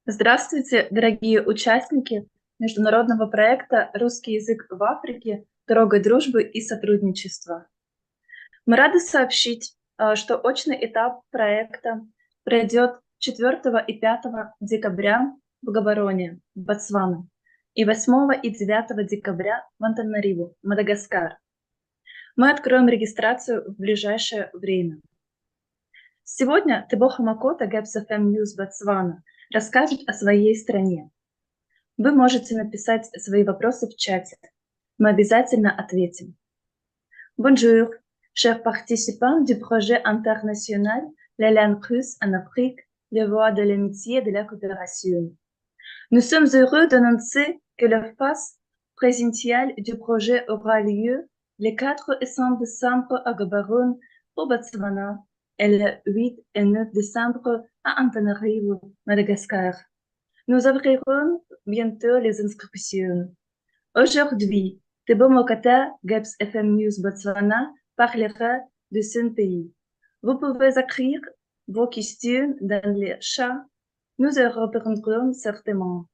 Здравствуйте, дорогие участники международного проекта «Русский язык в Африке. Дорогой, дружбы и сотрудничества». Мы рады сообщить, что очный этап проекта пройдет 4 и 5 декабря в Габороне, Ботсвана, и 8 и 9 декабря в Антанариву, Мадагаскар. Мы откроем регистрацию в ближайшее время. Сегодня Тебого Мокото, Gabz FM News Botswana, расскажет о своей стране. Вы можете написать свои вопросы в чате. Мы обязательно ответим. Bonjour, chers participants du projet international La langue russe en Afrique, les voies de l'amitié et de la coopération. Nous sommes heureux d'annoncer que la phase présentielle du projet aura lieu les 4 et 5 décembre à Gaborone, au Botswana, et le 8 et 9 décembre à Antananarivo, Madagascar. Nous ouvrirons bientôt les inscriptions. Aujourd'hui, Тебого Мокото, Gabz FM News Botswana, parlera de son pays. Vous pouvez écrire vos questions dans le chat. Nous y répondrons certainement.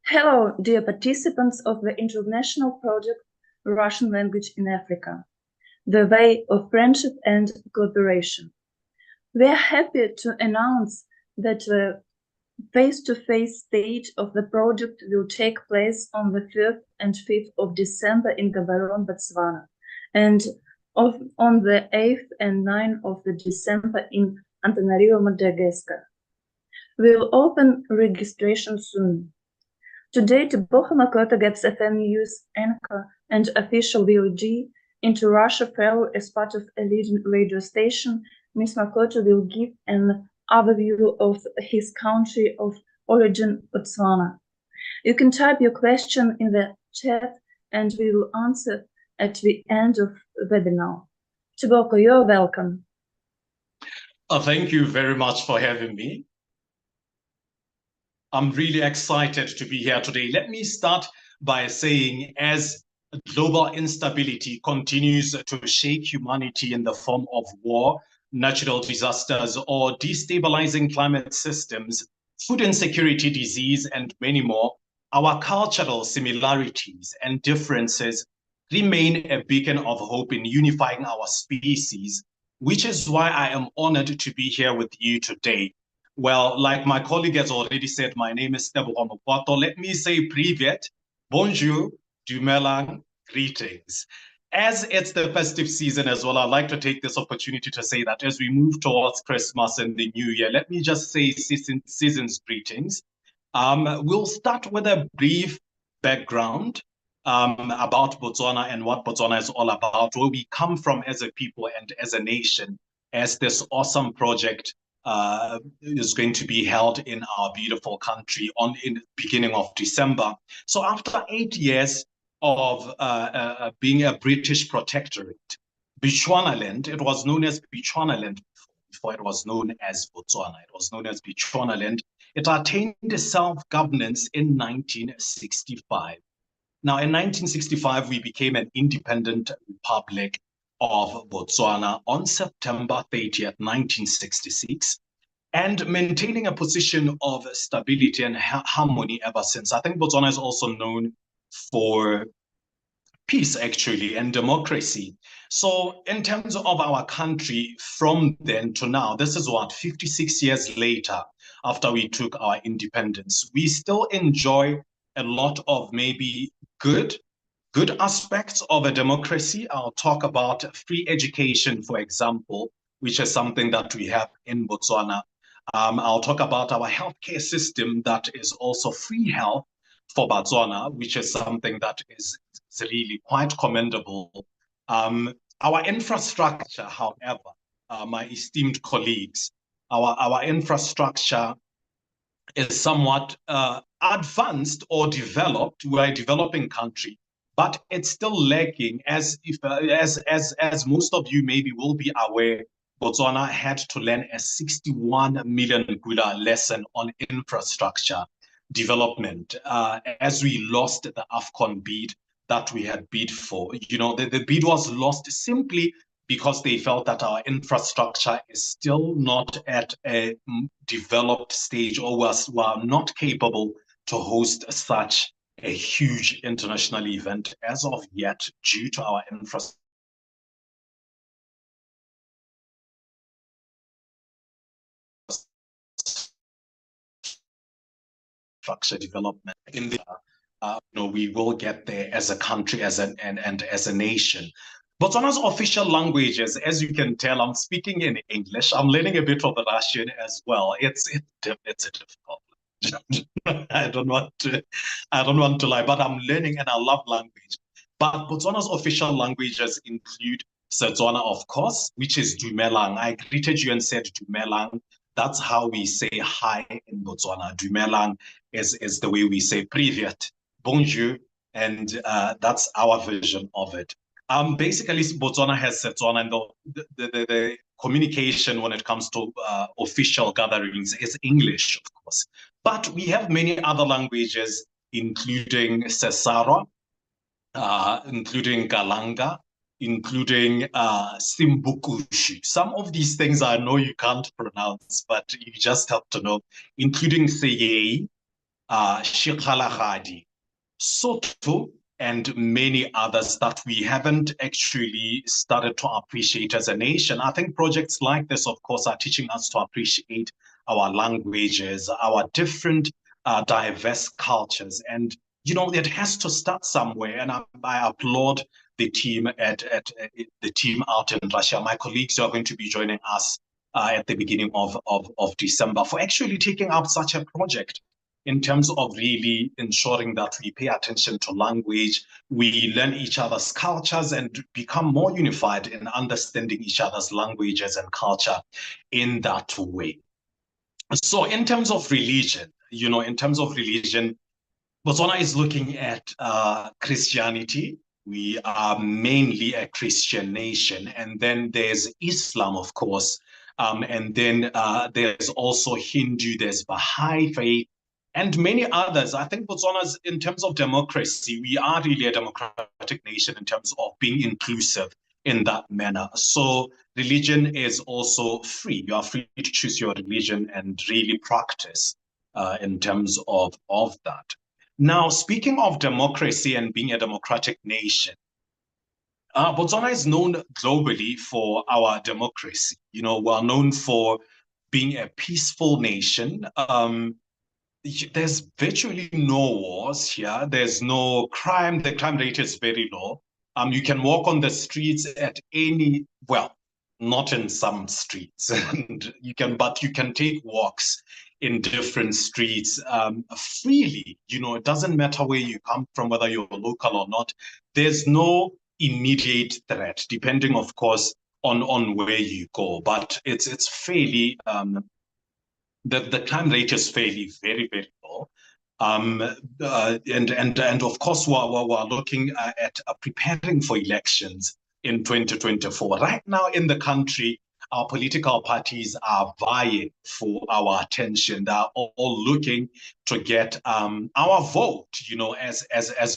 Hello, dear participants of the international project Russian Language in Africa, the way of friendship and cooperation. We are happy to announce that the face-to-face stage of the project will take place on the 4th and 5th of December in Gaborone, Botswana, and on the 8th and 9th of December in Antananarivo, Madagascar. We will open registration soon. Today, Тебого Мокото, Gabz FM News anchor and official VOG into Russia fellow as part of a leading radio station, Ms. Mokoto will give an overview of his country of origin, Botswana. You can type your question in the chat and we will answer at the end of the webinar. Tebogo, you're welcome. Thank you very much for having me. I'm really excited to be here today. Let me start by saying, as global instability continues to shake humanity in the form of war, natural disasters, or destabilizing climate systems, food insecurity, disease, and many more, our cultural similarities and differences remain a beacon of hope in unifying our species, which is why I am honored to be here with you today. Well, like my colleague has already said, my name is Tebogo Mokoto. Let me say privyet, bonjour, dumelang, greetings. As it's the festive season as well, I'd like to take this opportunity to say that as we move towards Christmas and the New Year, let me just say season's greetings. We'll start with a brief background about Botswana and what Botswana is all about, where we come from as a people and as a nation, as this awesome project is going to be held in our beautiful country in the beginning of December. So after 8 years of being a British protectorate, Bechuanaland, it was known as Bechuanaland before it was known as Botswana. It was known as Bechuanaland. It attained self-governance in 1965. Now, in 1965, we became an independent republic of Botswana on September 30th, 1966, and maintaining a position of stability and harmony ever since. I think Botswana is also known for peace, actually, and democracy. So in terms of our country, from then to now, this is what, 56 years later, after we took our independence, we still enjoy a lot of maybe good aspects of a democracy. I'll talk about free education, for example, which is something that we have in Botswana. I'll talk about our healthcare system that is also free health for Botswana, which is something that is really quite commendable. Our infrastructure, however, my esteemed colleagues, our infrastructure is somewhat advanced or developed. We're a developing country, but it's still lacking. As most of you maybe will be aware, Botswana had to learn a 61 million Gula lesson on infrastructure development as we lost the AFCON bid that we had bid for. You know, the bid was lost simply because they felt that our infrastructure is still not at a developed stage, or was not capable to host such a huge international event as of yet due to our infrastructure development. In the we will get there as a country, as as a nation. Botswana's official languages, as you can tell, I'm speaking in English. I'm learning a bit of the Russian as well. It's a difficult. I don't want to lie, but I'm learning and I love language. But Botswana's official languages include Setswana, of course, which is Dumelang. I greeted you and said Dumelang. That's how we say hi in Botswana. Dumelang is the way we say Privyet, bonjour, and that's our version of it. Basically, Botswana has Setswana, and the communication when it comes to official gatherings is English, of course. But we have many other languages, including Sesara, including Galanga, including Simbukushu. Some of these things I know you can't pronounce, but you just have to know, including Seyei, Shikhalahadi, Soto, and many others that we haven't actually started to appreciate as a nation. I think projects like this, of course, are teaching us to appreciate our languages, our different diverse cultures. And, it has to start somewhere. And I applaud the team the team out in Russia. My colleagues who are going to be joining us at the beginning of December for actually taking up such a project, in terms of really ensuring that we pay attention to language, we learn each other's cultures and become more unified in understanding each other's languages and culture in that way. So in terms of religion, Botswana is looking at Christianity. We are mainly a Christian nation. And then there's Islam, of course. And then there's also Hindu, there's Baha'i faith, and many others. I think Botswana's, in terms of democracy, we are really a democratic nation in terms of being inclusive in that manner. So religion is also free. You are free to choose your religion and really practice in terms of that. Now, speaking of democracy and being a democratic nation, Botswana is known globally for our democracy. We're known for being a peaceful nation. There's virtually no wars here. There's no crime. The crime rate is very low. You can walk on the streets at any, well, not in some streets, but you can take walks in different streets freely. It doesn't matter where you come from, whether you're local or not. There's no immediate threat, depending, of course, on where you go. But it's fairly the crime rate is fairly very, very low. And of course, we're looking at preparing for elections in 2024. Right now in the country, our political parties are vying for our attention. They're all looking to get our vote, as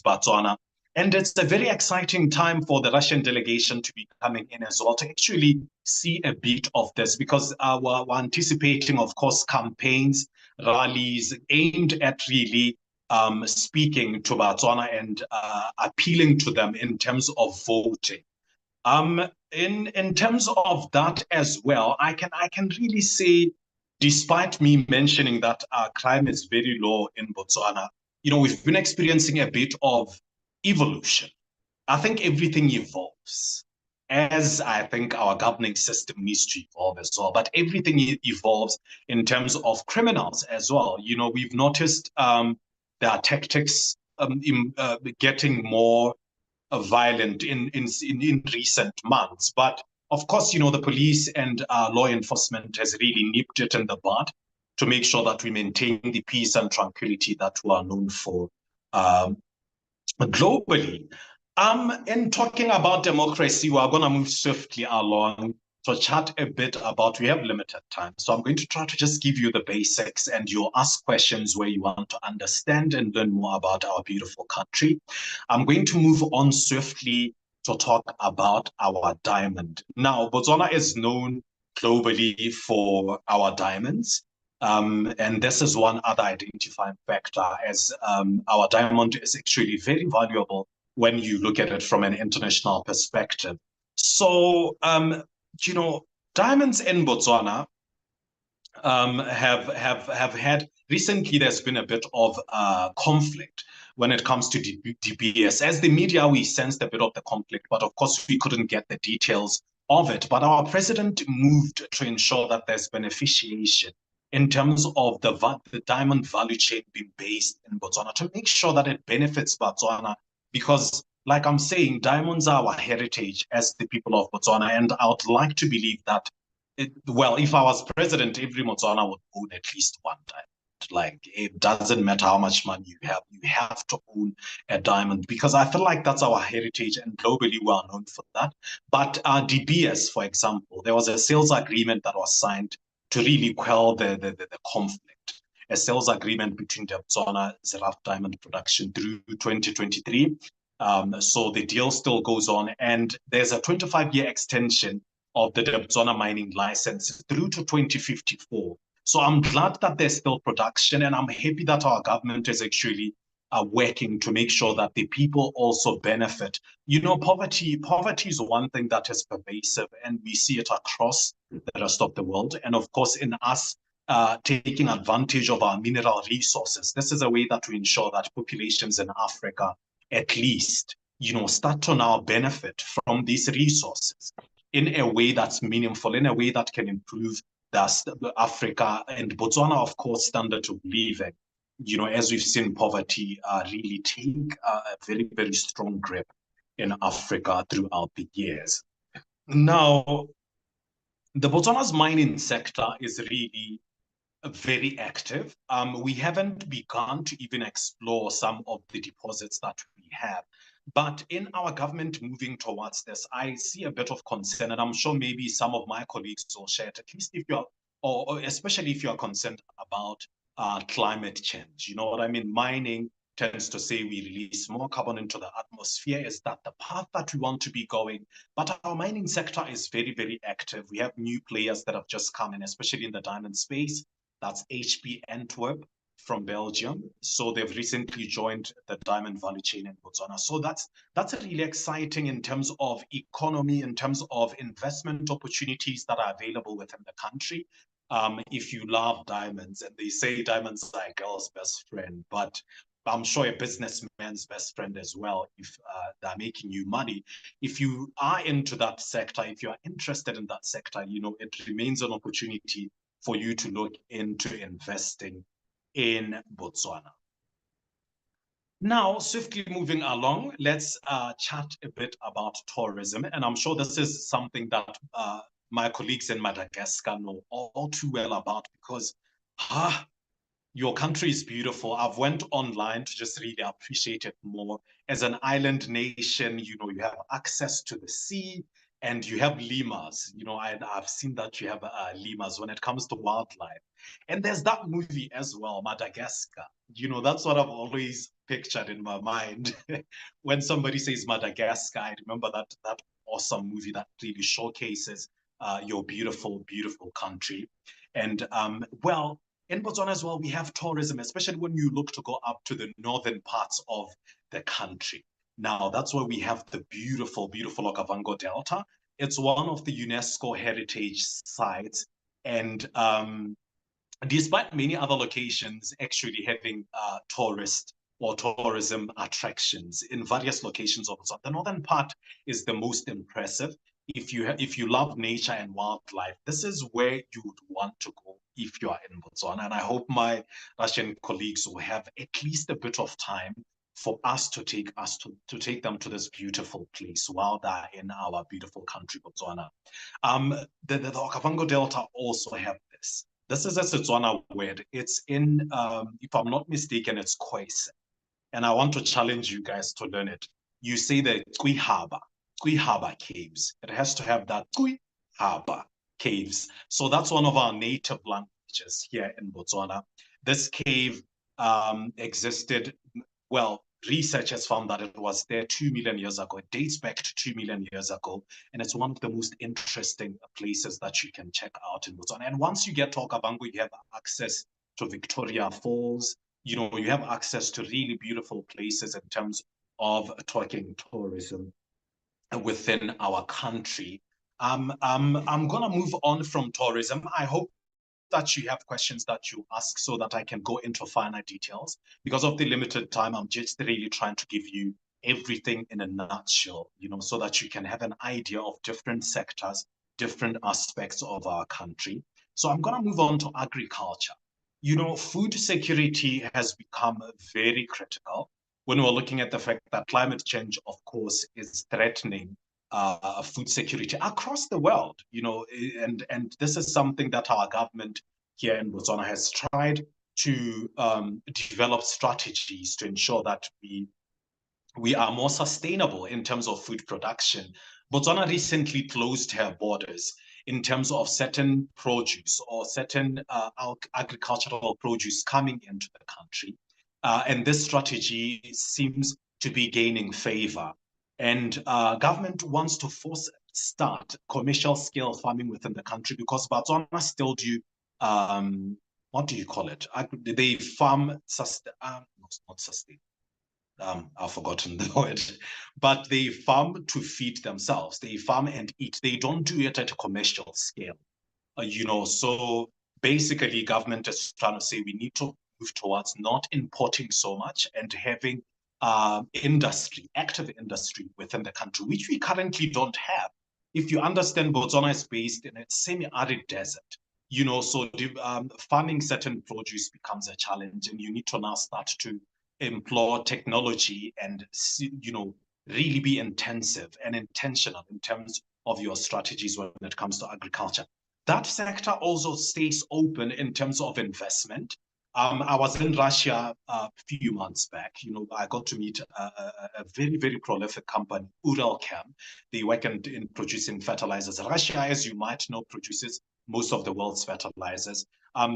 Botswana. And it's a very exciting time for the Russian delegation to be coming in as well, to actually see a bit of this, because we're anticipating, of course, campaigns, rallies aimed at really speaking to Botswana and appealing to them in terms of voting. In terms of that as well, I can really say, despite me mentioning that crime is very low in Botswana, we've been experiencing a bit of evolution. I think everything evolves, as I think our governing system needs to evolve as well. But everything evolves in terms of criminals as well. We've noticed their tactics getting more violent in recent months. But of course, the police and law enforcement has really nipped it in the bud to make sure that we maintain the peace and tranquility that we are known for globally. In talking about democracy, we're going to move swiftly along to chat a bit about, we have limited time. So I'm going to try to just give you the basics, and you'll ask questions where you want to understand and learn more about our beautiful country. I'm going to move on swiftly to talk about our diamond. Now, Botswana is known globally for our diamonds. And this is one other identifying factor, as our diamond is actually very valuable when you look at it from an international perspective. So, you know, diamonds in Botswana have had, recently there's been a bit of conflict when it comes to DBS. As the media, we sensed a bit of the conflict, but of course we couldn't get the details of it. But our president moved to ensure that there's beneficiation in terms of the diamond value chain being based in Botswana, to make sure that it benefits Botswana, because like I'm saying, diamonds are our heritage as the people of Botswana. And I would like to believe that, well, if I was president, every Botswana would own at least one diamond. Like, it doesn't matter how much money you have to own a diamond, because I feel like that's our heritage, and globally we are known for that. But DBS, for example, there was a sales agreement that was signed to really quell the conflict. A sales agreement between the Botswana Rough Diamond production through 2023. So the deal still goes on, and there's a 25-year extension of the Botswana mining license through to 2054. So I'm glad that there's still production, and I'm happy that our government is actually working to make sure that the people also benefit. You know, poverty is one thing that is pervasive, and we see it across the rest of the world. And of course, in us taking advantage of our mineral resources, this is a way that we ensure that populations in Africa, at least, you know, start to now benefit from these resources in a way that's meaningful, in a way that can improve the Africa and Botswana, of course, standard of living. You know, as we've seen poverty really take a very, very strong grip in Africa throughout the years. Now, the Botswana's mining sector is really very active. We haven't begun to even explore some of the deposits that we have. But in our government moving towards this, I see a bit of concern, and I'm sure maybe some of my colleagues will share it, at least if you're, or especially if you're concerned about climate change. You know what I mean? Mining tends to say we release more carbon into the atmosphere. Is that the path that we want to be going? But our mining sector is very, very active. We have new players that have just come in, especially in the diamond space. That's HP Antwerp from Belgium. So they've recently joined the diamond value chain in Botswana. So that's really exciting in terms of economy, in terms of investment opportunities that are available within the country. If you love diamonds, and they say diamonds are a girl's best friend, but I'm sure a businessman's best friend as well, if they're making you money. If you are into that sector, if you're interested in that sector, you know, it remains an opportunity for you to look into investing in Botswana. Now, swiftly moving along, let's chat a bit about tourism. And I'm sure this is something that my colleagues in Madagascar know all too well about, because your country is beautiful. I've went online to just really appreciate it more. As an island nation, you know, you have access to the sea, and you have lemurs. You know, I've seen that you have lemurs when it comes to wildlife. And there's that movie as well, Madagascar. You know, that's what I've always pictured in my mind. When somebody says Madagascar, I remember that awesome movie that really showcases your beautiful, beautiful country. And well, in Botswana as well, we have tourism, especially when you look to go up to the northern parts of the country. Now, that's where we have the beautiful, beautiful Okavango Delta. It's one of the UNESCO heritage sites. And despite many other locations actually having tourist or tourism attractions in various locations of Botswana, the northern part is the most impressive. If you love nature and wildlife, this is where you would want to go if you are in Botswana. And I hope my Russian colleagues will have at least a bit of time for us to take them to this beautiful place while they're in our beautiful country, Botswana. The Okavango Delta also have this. This is a Setswana word. It's in, if I'm not mistaken, it's Kwese. And I want to challenge you guys to learn it. You say the Kui Harbor caves. It has to have that Kui Harbor caves. So that's one of our native languages here in Botswana. This cave existed, well, research has found that it was there 2 million years ago. It dates back to 2 million years ago. And it's one of the most interesting places that you can check out in Botswana. And once you get to Okavango, you have access to Victoria Falls. You know, you have access to really beautiful places in terms of talking tourism within our country. I'm gonna move on from tourism. I hope that you have questions that you ask so that I can go into finer details. Because of the limited time, I'm just really trying to give you everything in a nutshell, you know, so that you can have an idea of different sectors, different aspects of our country. So I'm gonna move on to agriculture. You know, food security has become very critical when we're looking at the fact that climate change, of course, is threatening food security across the world, you know, and this is something that our government here in Botswana has tried to develop strategies to ensure that we are more sustainable in terms of food production. Botswana recently closed her borders in terms of certain produce or certain agricultural produce coming into the country. And this strategy seems to be gaining favor. And government wants to start commercial scale farming within the country because Botswana still do, what do you call it? They farm, not sustain. I've forgotten the word, but they farm to feed themselves. They farm and eat. They don't do it at a commercial scale, you know. So basically, government is trying to say we need to move towards not importing so much and having industry, active industry within the country, which we currently don't have. If you understand, Botswana is based in a semi-arid desert, you know, so farming certain produce becomes a challenge, and you need to now start to employ technology and, you know, really be intensive and intentional in terms of your strategies when it comes to agriculture. That sector also stays open in terms of investment. I was in Russia a few months back. You know, I got to meet a very, very prolific company, Uralchem. They work in producing fertilizers. Russia, as you might know, produces most of the world's fertilizers.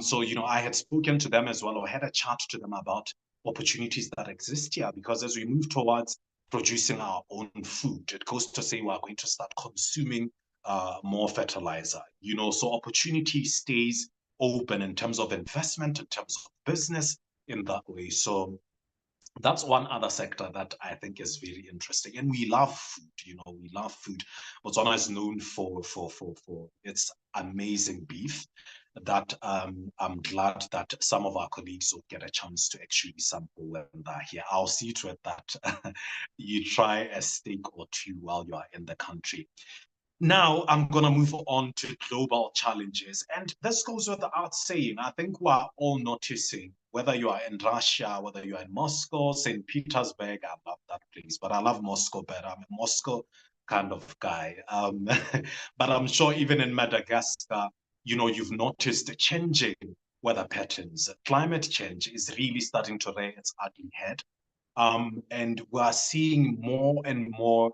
So, you know, I had spoken to them as well, or had a chat to them about opportunities that exist here, because as we move towards producing our own food, it goes to say we are going to start consuming more fertilizer, you know, so opportunity stays open in terms of investment, in terms of business in that way. So that's one other sector that I think is very interesting. And we love food, you know, we love food. Botswana is known for its amazing beef that I'm glad that some of our colleagues will get a chance to actually sample when they're here. I'll see to it that you try a steak or two while you are in the country. Now, I'm going to move on to global challenges. And this goes without saying. I think we're all noticing, whether you are in Russia, whether you are in Moscow, St. Petersburg, I love that place, but I love Moscow better. I'm a Moscow kind of guy. But I'm sure even in Madagascar, you know, you've noticed changing weather patterns. Climate change is really starting to rear its ugly head. And we're seeing more and more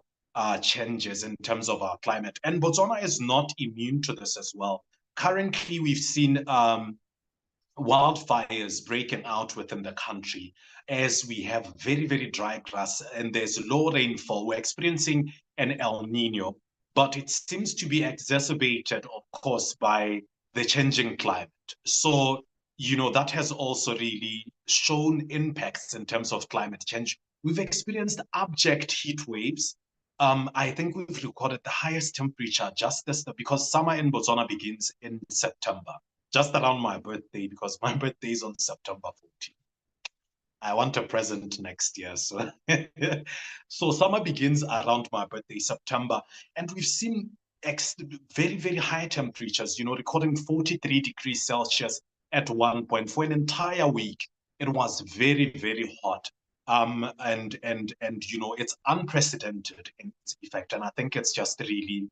changes in terms of our climate. And Botswana is not immune to this as well. Currently, we've seen wildfires breaking out within the country as we have very, very dry grass and there's low rainfall. We're experiencing an El Nino, but it seems to be exacerbated, of course, by the changing climate. So, you know, that has also really shown impacts in terms of climate change. We've experienced abject heat waves. I think we've recorded the highest temperature just this, because summer in Botswana begins in September, just around my birthday, because my birthday is on September 14th. I want a present next year. So, so summer begins around my birthday, September. And we've seen very, very high temperatures, you know, recording 43 degrees Celsius at one point for an entire week. It was very, very hot. And you know, it's unprecedented in its effect. And I think it's just really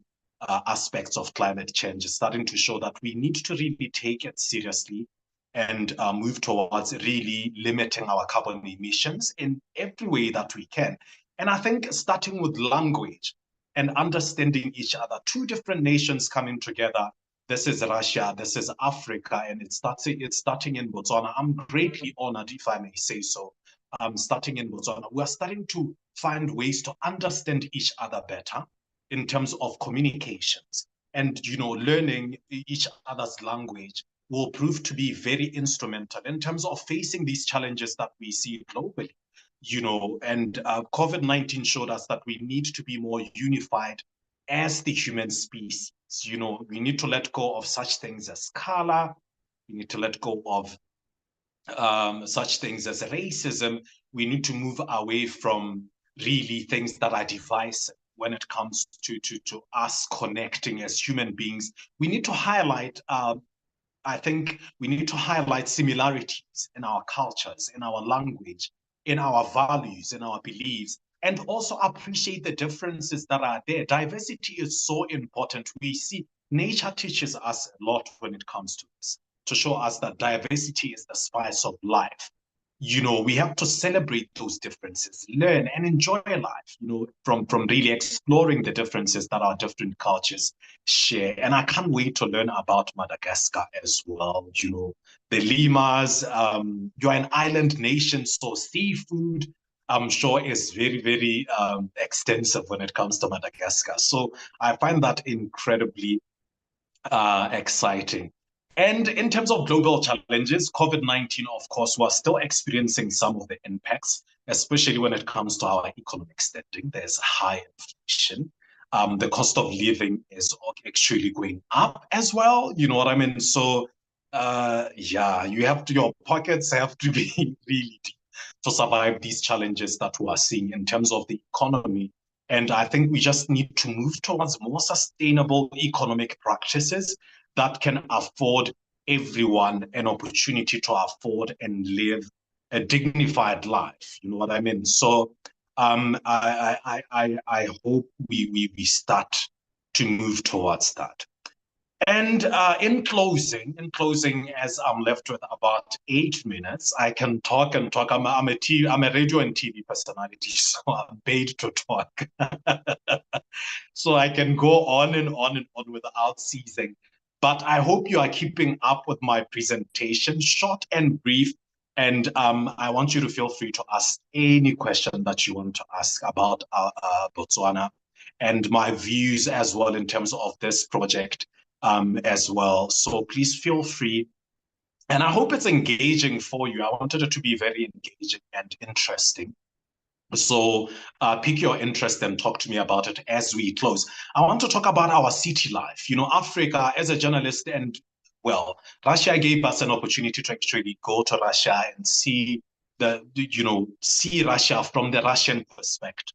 aspects of climate change starting to show that we need to really take it seriously and move towards really limiting our carbon emissions in every way that we can. And I think starting with language and understanding each other, two different nations coming together. This is Russia, this is Africa, and it's starting in Botswana. I'm greatly honored, if I may say so, starting in Botswana, we are starting to find ways to understand each other better in terms of communications. And, learning each other's language will prove to be very instrumental in terms of facing these challenges that we see globally. And COVID-19 showed us that we need to be more unified as the human species. We need to let go of such things as color. We need to let go of such things as racism. We need to move away from really things that are divisive when it comes to us connecting as human beings. We need to highlight, I think we need to highlight similarities in our cultures, in our language, in our values, in our beliefs, and also appreciate the differences that are there. Diversity is so important. We see nature teaches us a lot when it comes to this, to show us that diversity is the spice of life. We have to celebrate those differences, learn and enjoy life, from really exploring the differences that our different cultures share. And I can't wait to learn about Madagascar as well. The lemurs, you're an island nation, so seafood, I'm sure, is very, very extensive when it comes to Madagascar. So I find that incredibly exciting. And in terms of global challenges, COVID-19, of course, we're still experiencing some of the impacts, especially when it comes to our economic standing. There's high inflation. The cost of living is actually going up as well. You know what I mean? So, your pockets have to be really deep to survive these challenges that we are seeing in terms of the economy. And I think we just need to move towards more sustainable economic practices that can afford everyone an opportunity to afford and live a dignified life. You know what I mean? So I hope we start to move towards that. And in closing, as I'm left with about 8 minutes, I can talk and talk. I'm a radio and TV personality, so I'm paid to talk. So I can go on and on and on without ceasing. But I hope you are keeping up with my presentation, short and brief. And I want you to feel free to ask any question that you want to ask about Botswana and my views as well in terms of this project as well. So please feel free. And I hope it's engaging for you. I wanted it to be very engaging and interesting. So pick your interest and talk to me about it as we close. I want to talk about our city life. Africa, as a journalist, and well, Russia gave us an opportunity to actually go to Russia and see see Russia from the Russian perspective.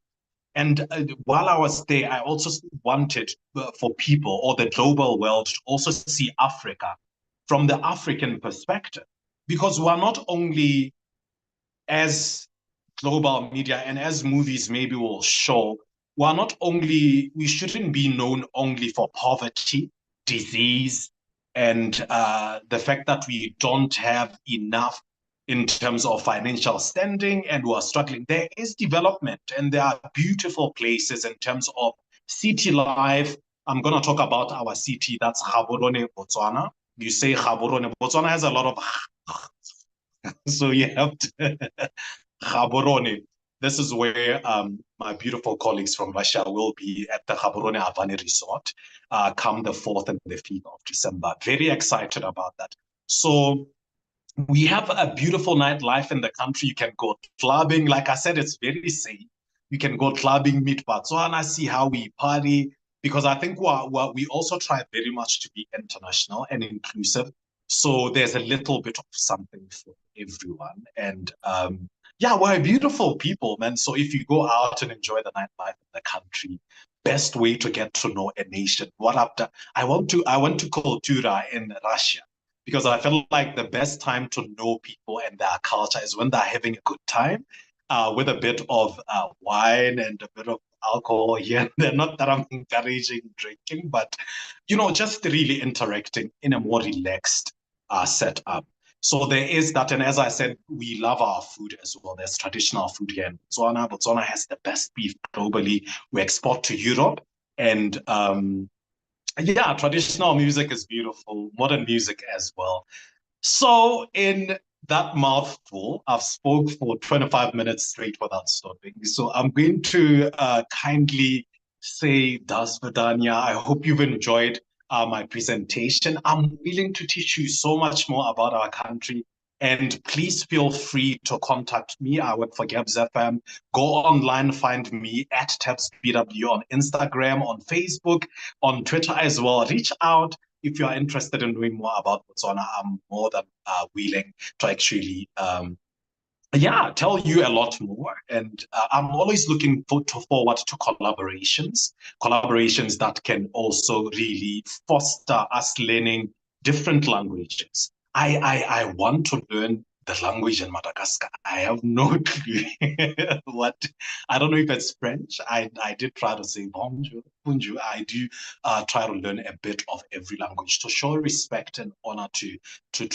And while I was there, I also wanted for people or the global world to also see Africa from the African perspective, because we're not only, as global media and as movies maybe will show, we shouldn't be known only for poverty, disease, and the fact that we don't have enough in terms of financial standing and we are struggling. There is development and there are beautiful places in terms of city life. I'm going to talk about our city, that's Gaborone, Botswana. You say Gaborone. Botswana has a lot of so you have to Gaborone. This is where my beautiful colleagues from Russia will be at the Gaborone Avani Resort come the 4th and the 5th of December. Very excited about that. So we have a beautiful nightlife in the country. You can go clubbing. Like I said, it's very safe. You can go clubbing, meet Botswana, see how we party, because I think we also try very much to be international and inclusive. So there's a little bit of something for everyone. And we're a beautiful people, man. So if you go out and enjoy the nightlife in the country, best way to get to know a nation. I went to Kultura in Russia because I felt like the best time to know people and their culture is when they're having a good time with a bit of wine and a bit of alcohol here. They're not that I'm encouraging drinking, but, just really interacting in a more relaxed setup. So there is that. And as I said, we love our food as well. There's traditional food here in Botswana. Botswana has the best beef globally. We export to Europe. And traditional music is beautiful. Modern music as well. So in that mouthful, I've spoke for 25 minutes straight without stopping. So I'm going to kindly say, Das Vidania, I hope you've enjoyed my presentation. I'm willing to teach you so much more about our country. And please feel free to contact me. I work for Gabz FM. Go online, find me at TebsBW on Instagram, on Facebook, on Twitter as well. Reach out if you are interested in knowing more about Botswana. I'm more than willing to actually tell you a lot more. And I'm always looking forward to collaborations that can also really foster us learning different languages. I want to learn the language in Madagascar. I have no clue what. I don't know if it's French. I did try to say bonjour. I do try to learn a bit of every language to show respect and honor to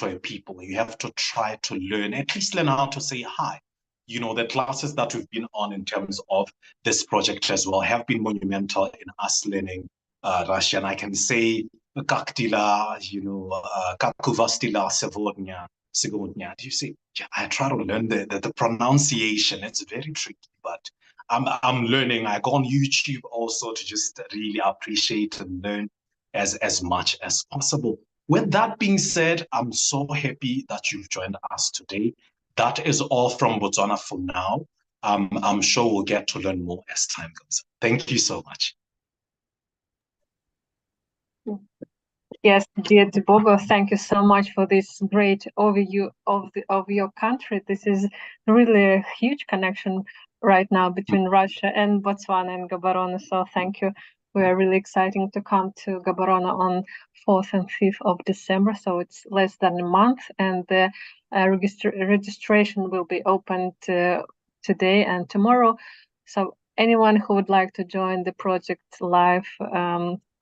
a people. You have to try to learn, at least learn how to say hi. You know, the classes that we've been on in terms of this project as well have been monumental in us learning Russian. I can say Kaktila, Kakuvastila, Sevodnya. Do you see? I try to learn the pronunciation. It's very tricky, but I'm learning. I go on YouTube also to just really appreciate and learn as much as possible. With that being said, I'm so happy that you've joined us today. That is all from Botswana for now. I'm sure we'll get to learn more as time goes. Thank you so much. Yes, dear Tebogo, thank you so much for this great overview of your country. This is really a huge connection right now between Russia and Botswana and Gaborone. So thank you. We are really exciting to come to Gaborone on 4th and 5th of December. So it's less than a month, and the registration will be opened today and tomorrow. So anyone who would like to join the project live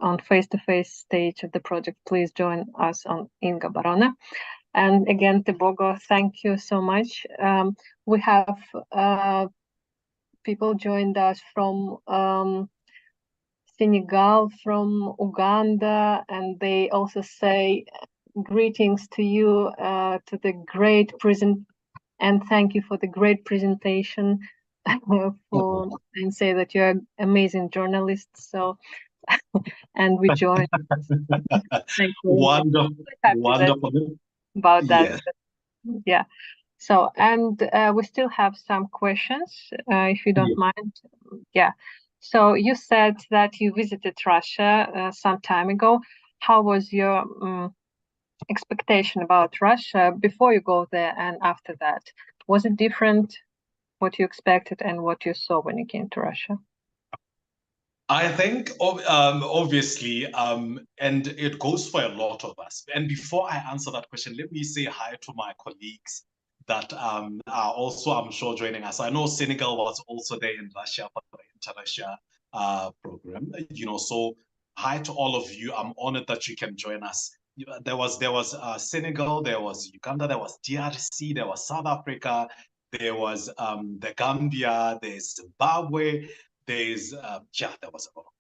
on face-to-face stage of the project, please join us in Gaborone. And again, Tebogo, thank you so much. We have people joined us from Senegal, from Uganda, and they also say greetings to you, to the great and thank you for the great presentation, and say that you're an amazing journalist. So, and we join. Thank you. Wonderful. About that. Yeah. So, and we still have some questions, if you don't mind. Yeah. So you said that you visited Russia some time ago. How was your expectation about Russia before you go there and after that? Was it different, what you expected and what you saw when you came to Russia? I think, obviously, and it goes for a lot of us. And before I answer that question, let me say hi to my colleagues that are also, I'm sure, joining us. I know Senegal was also there in Russia for the Inter-Russia program. So hi to all of you. I'm honored that you can join us. There was Senegal, there was Uganda, there was DRC, there was South Africa, there was the Gambia, there's Zimbabwe. There was a lot of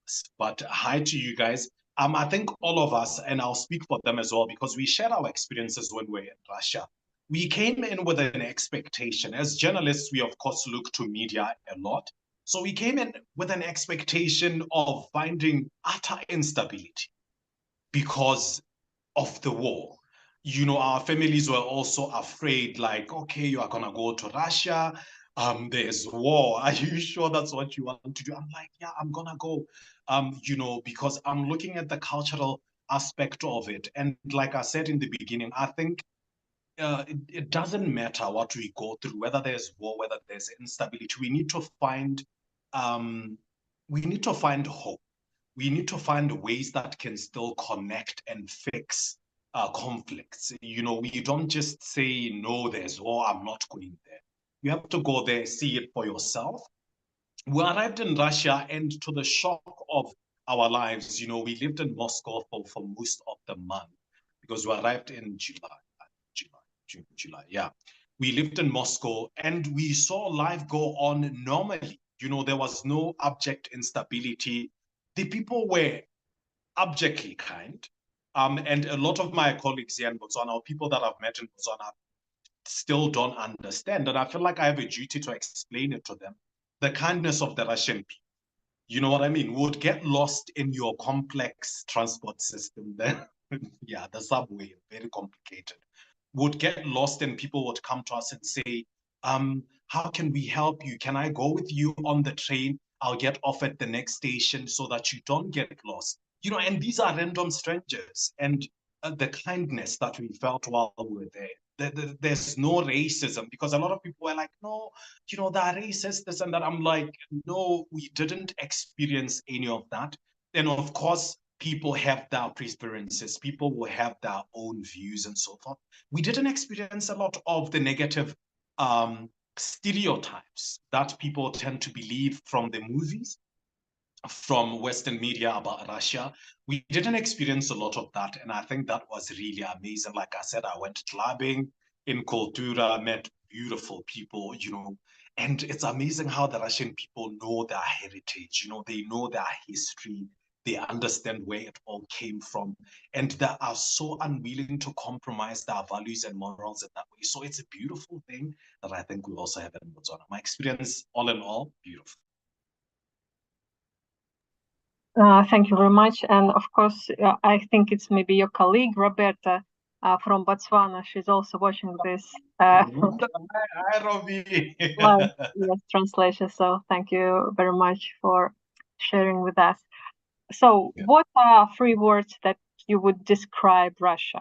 us. But hi to you guys. I think all of us, and I'll speak for them as well, because we shared our experiences when we were in Russia. We came in with an expectation. As journalists, we of course look to media a lot. So we came in with an expectation of finding utter instability because of the war. Our families were also afraid, like, okay, you are gonna go to Russia. There's war. Are you sure that's what you want to do? I'm like, yeah, I'm gonna go, because I'm looking at the cultural aspect of it. And like I said in the beginning, I think it doesn't matter what we go through, whether there's war, whether there's instability. We need to find hope. We need to find ways that can still connect and fix conflicts. We don't just say, no, there's war, I'm not going there. You have to go there, see it for yourself. We arrived in Russia, and to the shock of our lives, we lived in Moscow for most of the month, because we arrived in July. Yeah. We lived in Moscow, and we saw life go on normally. There was no abject instability. The people were abjectly kind. And a lot of my colleagues here in Botswana, or people that I've met in Botswana, still don't understand. And I feel like I have a duty to explain it to them. The kindness of the Russian people. You know what I mean? Would get lost in your complex transport system. Then, yeah, the subway, very complicated. Would get lost and people would come to us and say, how can we help you? Can I go with you on the train? I'll get off at the next station so that you don't get lost. You know, and these are random strangers. And the kindness that we felt while we were there. There's no racism, because a lot of people were like, no, you know, they're racist, this and that. I'm like, no, we didn't experience any of that. And of course, people have their preferences. People will have their own views and so forth. We didn't experience a lot of the negative stereotypes that people tend to believe from the movies, from Western media about Russia. We didn't experience a lot of that. And I think that was really amazing. Like I said, I went clubbing in Kultura, met beautiful people, you know, and it's amazing how the Russian people know their heritage, you know, they know their history, they understand where it all came from, and they are so unwilling to compromise their values and morals in that way. So it's a beautiful thing that I think we also have in Botswana. My experience, all in all, beautiful. Thank you very much. And of course, I think it's maybe your colleague, Roberta, from Botswana. She's also watching this Hi, Robbie. live translation. So thank you very much for sharing with us. So what are 3 words that you would describe Russia?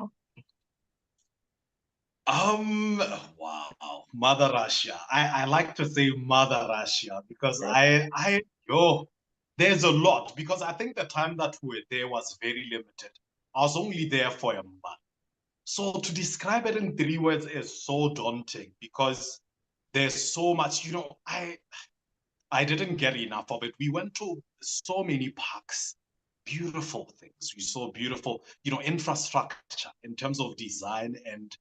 Wow, Mother Russia. I like to say Mother Russia because there's a lot, because I think the time that we were there was very limited. I was only there for a month. So to describe it in 3 words is so daunting, because there's so much, you know, I didn't get enough of it. We went to so many parks, beautiful things. We saw beautiful, you know, infrastructure in terms of design, and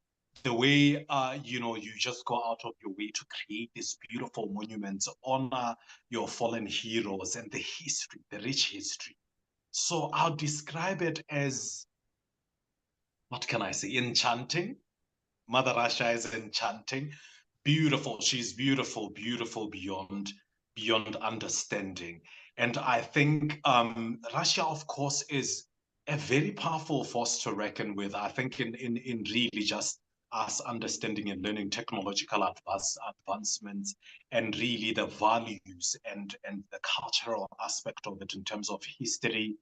the way, you know, you just go out of your way to create these beautiful monuments, honor your fallen heroes, and the history, the rich history. So I'll describe it as, what can I say, enchanting. Mother Russia is enchanting, beautiful. She's beautiful, beautiful beyond understanding. And I think Russia, of course, is a very powerful force to reckon with. I think in really just us understanding and learning technological advancements, and really the values and the cultural aspect of it in terms of history,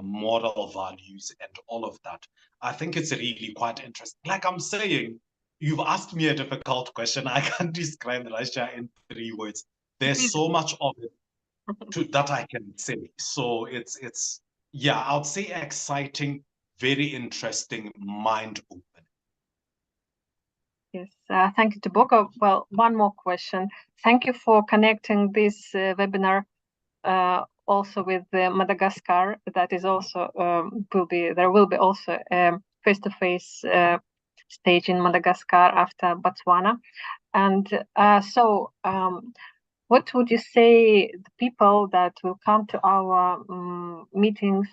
moral values, and all of that. I think it's really quite interesting. Like I'm saying, you've asked me a difficult question. I can't describe Russia in 3 words. There's so much of it that I can say. So it's yeah, I would say exciting, very interesting, mind-opening. Yes, thank you, Tebogo. Well, one more question. Thank you for connecting this webinar also with Madagascar. That is also there will be also a face-to-face stage in Madagascar after Botswana. And what would you say the people that will come to our meetings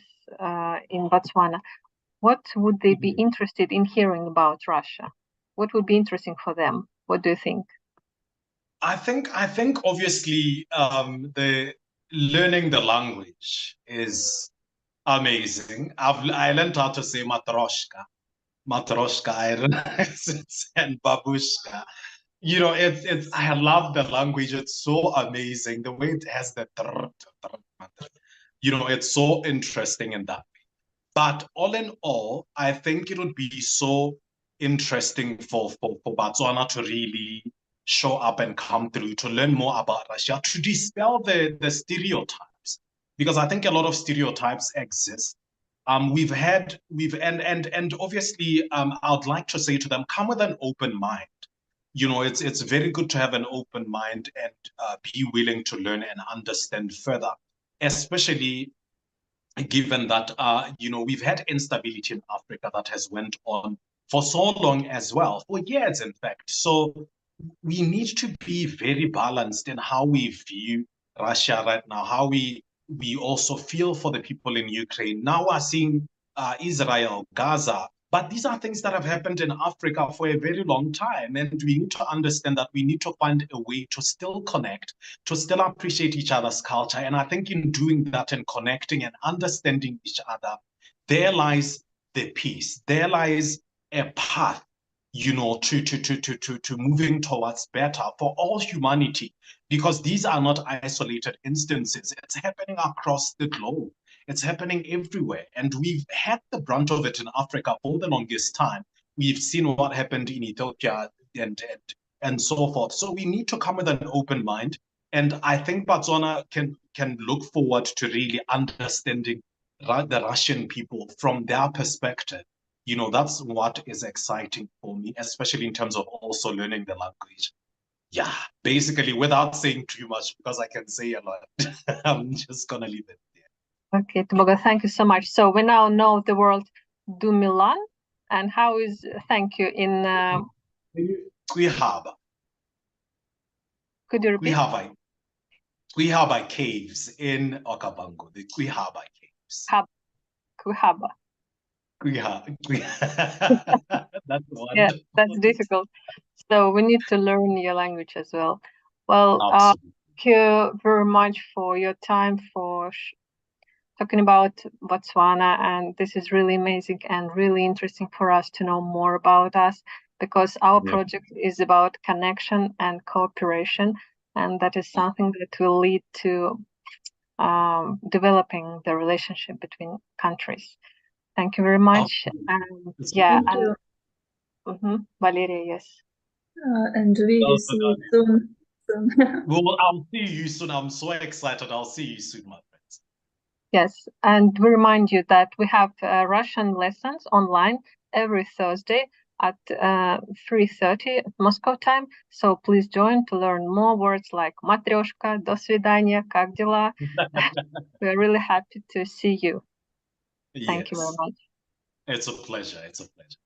in Botswana, what would they be interested in hearing about Russia? What would be interesting for them? What do you think? I think obviously the learning the language is amazing. I learned how to say matroshka, and babushka. You know, it's I love the language. It's so amazing. The way it has the, you know, it's so interesting in that way. But all in all, I think it would be so interesting for Botswana to really show up and come through, to learn more about Russia, to dispel the stereotypes, because I think a lot of stereotypes exist. We've obviously I'd like to say to them, come with an open mind. You know, it's very good to have an open mind and be willing to learn and understand further, especially given that, you know, we've had instability in Africa that has went on for so long as well, for years, in fact. So we need to be very balanced in how we view Russia right now, how we also feel for the people in Ukraine. Now we're seeing Israel, Gaza, But these are things that have happened in Africa for a very long time. And we need to understand that we need to find a way to still connect, to still appreciate each other's culture. And I think in doing that and connecting and understanding each other, there lies the peace. There lies a path, you know, to moving towards better for all humanity, because these are not isolated instances. It's happening across the globe. It's happening everywhere. And we've had the brunt of it in Africa for the longest time. We've seen what happened in Ethiopia and so forth. So we need to come with an open mind. And I think Botswana can look forward to really understanding the Russian people from their perspective. You know, that's what is exciting for me, especially in terms of also learning the language. Yeah, basically, without saying too much, because I can say a lot, I'm just going to leave it there. Okay, Tebogo, thank you so much. So we now know the word "du Milan," and how is thank you in Quihaba. Could you repeat? Quihaba caves in Okavango, the Quihaba caves. Quihaba. That's one. Yeah, that's difficult. So we need to learn your language as well. Well, thank you very much for your time for talking about Botswana, and this is really amazing and really interesting for us to know more about us, because our project is about connection and cooperation, and that is something that will lead to developing the relationship between countries. Thank you very much. Valeria, yes. And we will see you soon. Well, I'll see you soon. I'm so excited. I'll see you soon, my friends. Yes, and we remind you that we have Russian lessons online every Thursday at 3:30 Moscow time. So please join to learn more words like matryoshka, до свидания, как дела. We're really happy to see you. Thank you very much. It's a pleasure. It's a pleasure.